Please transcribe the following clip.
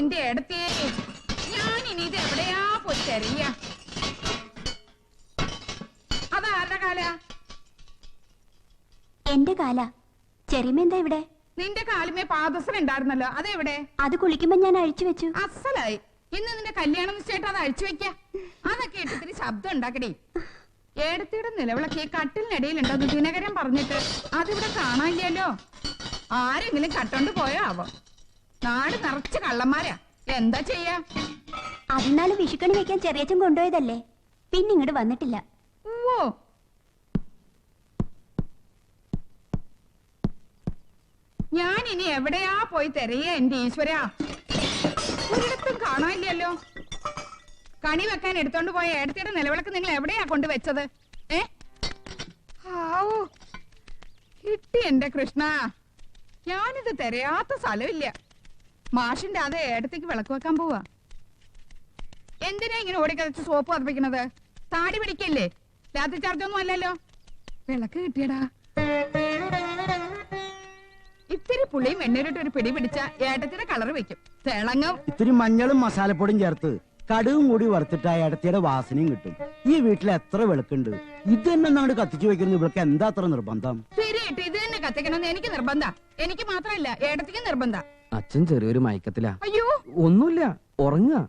എന്റെ ഏടത്തിയേ, ഞാൻ ഇനി ഇത് എവിടെയാ പോയി തരിക? അതാരുടെ കാല? എന്റെ കാല. ചെറിയമെന്താ ഇവിടെ? നിന്റെ കാലുമേ പാദസരം ഉണ്ടായിരുന്നല്ലോ, അതെവിടെ? അത് കുളിക്കുമ്പോ ഞാൻ അഴിച്ചു വെച്ചു. അസലായി. ഇന്ന് നിന്റെ കല്യാണം നിശ്ചയിട്ട് അത് അഴിച്ചു വെക്ക. അതൊക്കെ ഇട്ടിത്തിരി ശബ്ദം ഉണ്ടാക്കടേ. ഏടത്തിയുടെ നിലവിളക്ക് കട്ടിലിനിടയിലുണ്ടെന്ന് ദിനകരൻ പറഞ്ഞിട്ട് അതിവിടെ കാണാനില്ലല്ലോ. ആരെങ്കിലും കട്ടോണ്ട് പോയോ ആവോ? നാട് നിറച്ച് കള്ളന്മാരാ. എന്താ ചെയ്യാ? അതിനാല് വിഷുക്കണി വെക്കാൻ ചെറിയച്ചൻ കൊണ്ടുപോയതല്ലേ, പിന്നെ ഇങ്ങോട്ട് വന്നിട്ടില്ല. ഓ, ഞാൻ ഇനി എവിടെയാ പോയി തിരയ എന്റെ ഈശ്വരാ? ഒരിടത്തും കാണാനില്ലല്ലോ. കണി വെക്കാൻ എടുത്തോണ്ട് പോയ ഏടത്തിയുടെ നിലവിളക്ക് നിങ്ങൾ എവിടെയാ കൊണ്ടുവച്ചത്? കിട്ടി എന്റെ കൃഷ്ണ. ഞാനിത് തിരയാത്ത സ്ഥലമില്ല. മാഷിന്റെ അത് ഏടത്തേക്ക് വിളക്ക് വെക്കാൻ പോവാ. എന്തിനാ ഇങ്ങനെ ഓടിക്കതച്ച് സോപ്പ് പതിപ്പിക്കണത്? താടി പിടിക്കല്ലേ? രാത്രി ചാർജൊന്നും അല്ലല്ലോ. വിളക്ക് കിട്ടിയടാ. ഇത്തിരി പുളിയും എണ്ണയിലിട്ട് ഒരു പിടി പിടിച്ച ഏട്ടത്തിന്റെ കളർ വെക്കും. തിളങ്ങും. ഇത്തിരി മഞ്ഞളും മസാലപ്പൊടിയും ചേർത്ത് കടുകും കൂടി വറുത്തിട്ട് ആ ഏടത്തിയുടെ വാസനയും കിട്ടും. ഈ വീട്ടിൽ എത്ര വിളക്കുണ്ട്, ഇത് തന്നെ അങ്ങോട്ട് കത്തിച്ചു വെക്കുന്നത് ഇവൾക്ക് എന്താ അത്ര നിർബന്ധം? ശരിയായിട്ട് ഇത് തന്നെ കത്തിക്കണമെന്ന് എനിക്ക് നിർബന്ധ. എനിക്ക് മാത്രമല്ല, ഏടത്തിക്ക് നിർബന്ധ. അച്ഛൻ ചെറിയൊരു മയക്കത്തിലാ. അയ്യോ, ഒന്നുമില്ല, ഉറങ്ങുക.